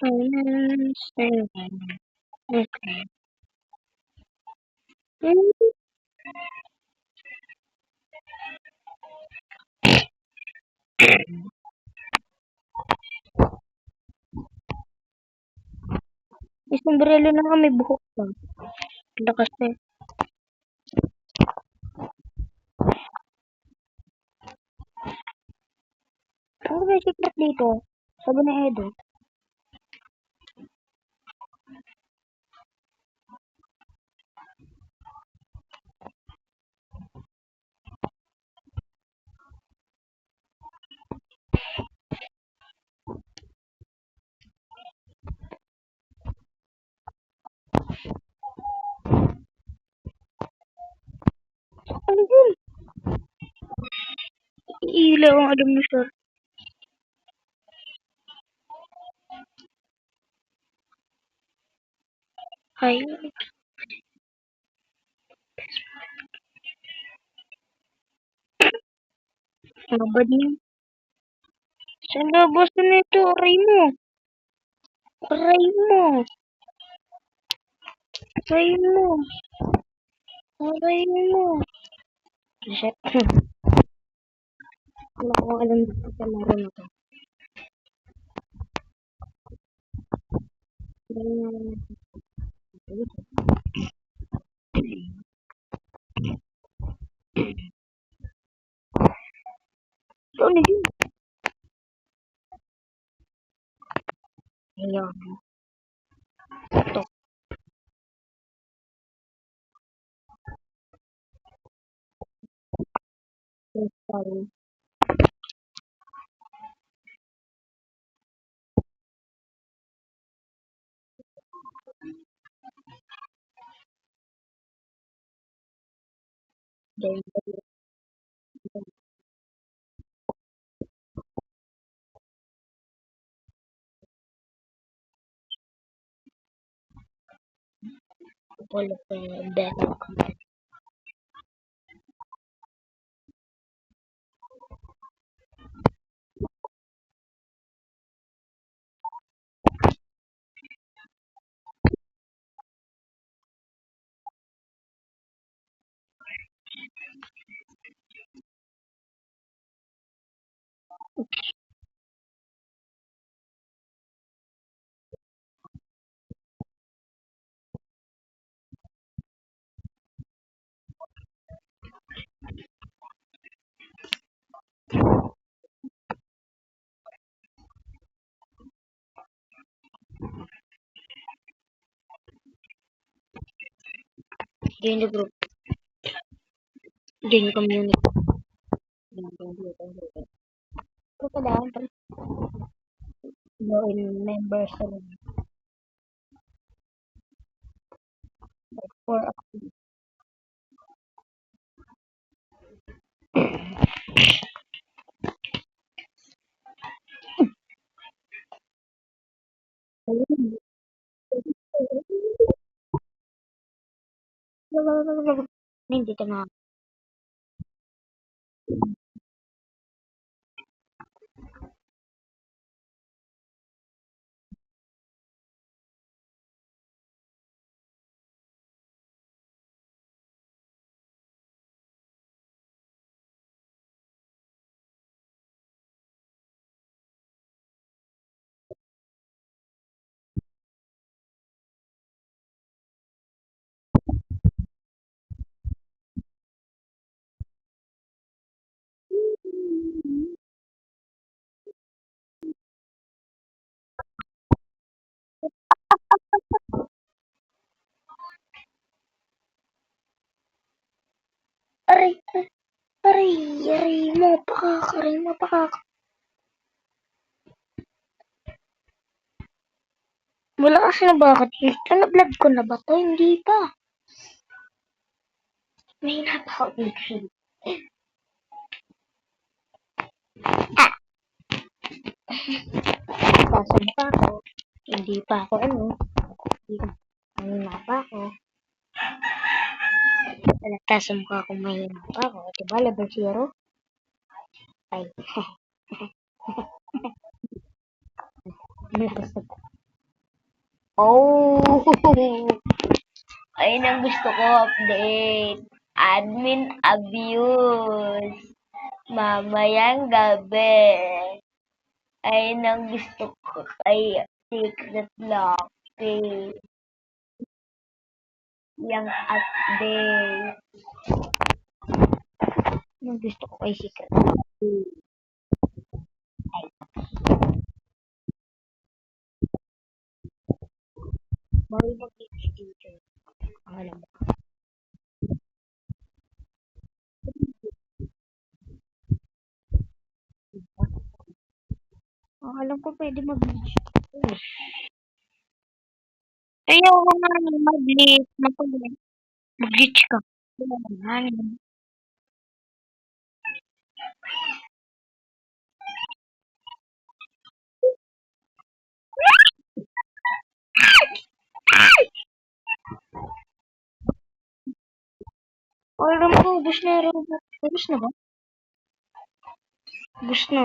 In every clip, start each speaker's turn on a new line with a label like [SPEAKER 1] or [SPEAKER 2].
[SPEAKER 1] Okay. May sombrero na nga, may buhok pa. Lakas eh. Ano ba yung secret dito? Sabi ni Edo. Ano yun? Ilaw ang alam mo, sir. Ay, mabad niya. Saan labas na nito? Aray mo. Aray mo. Aray mo. Aray mo. Shit. Wala akong alam dito sa laro na to. Ano yun? Ayan. Ito. Crystal. Then, couple of better. Join the group. Join the community. Ito tadaan. Join members. For hindi ka na. Aray, aray, aray mo, pakak, aray mo, pakak. Wala kasi na bakit? Ano, vlog ko na ba to? Hindi pa. May napaka-ulit. Ah, pasan pa ako. Hindi pa ako ano. Hindi pa. Mahina pa ako. Halata sa mukha kong mahina pa ako. Diba, level 0? Ay. Malakas na. Oh! Ayun ang gusto ko update. Admin abuse. Mamayang gabi. Ayun ang gusto ko kay Secret Lucky. Yung update. Yung gusto ko kay Secret Lucky. Bawal mag-sticker. Ang alam mo. Ang alam ko pwede mag-sticker. Ayaw ko nga mag-glitch. Mag-glitch ka. Wala naman. Alam ko, ubus na yung robot. Ubus na ba? Ubus na.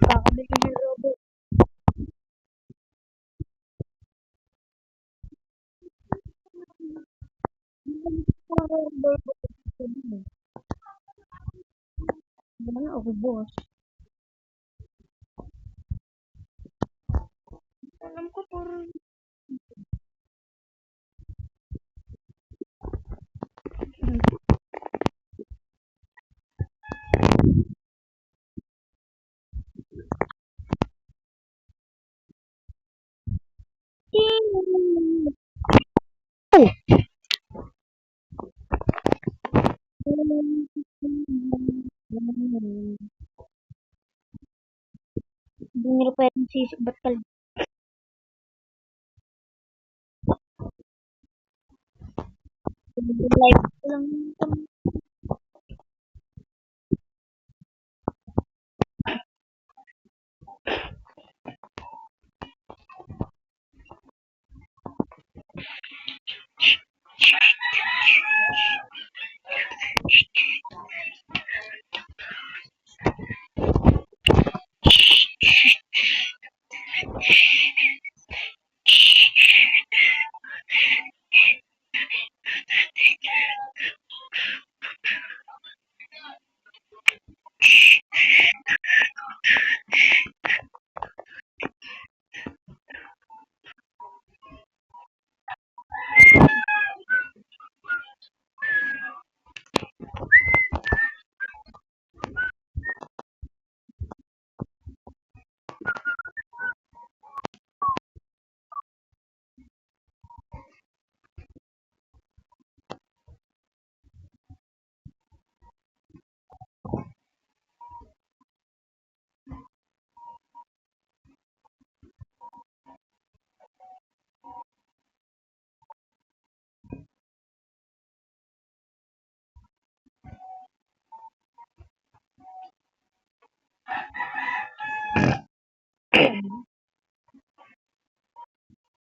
[SPEAKER 1] Kakabili yung robot. Wala, ubus. Alam ko, puro hindi nila pwedeng sisik. Ba't live ko lang naman.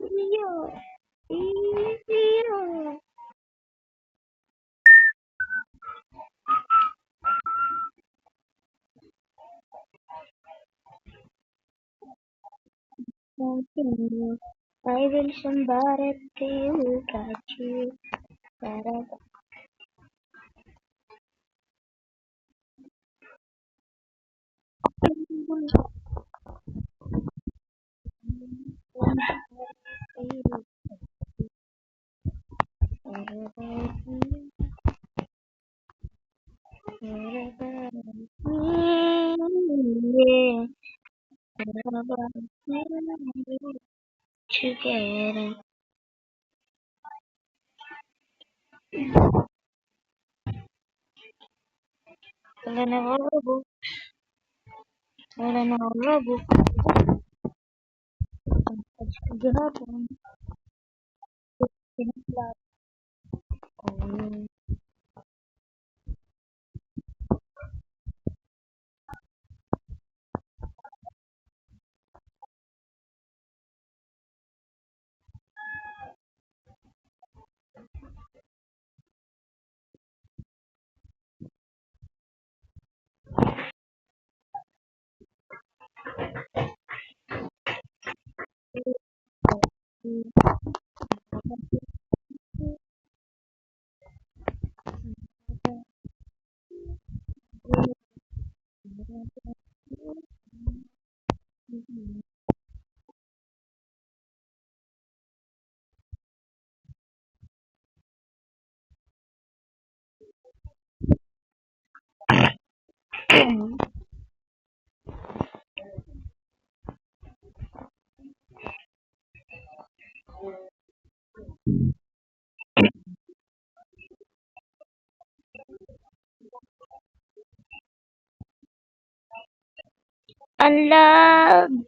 [SPEAKER 1] Iyo. Iyo. Continue. I will somebody to catch you. Para together. Wala na ako rabo. Wala na ako rabo. Gahapon. Pinaglat. Oh. Unlove.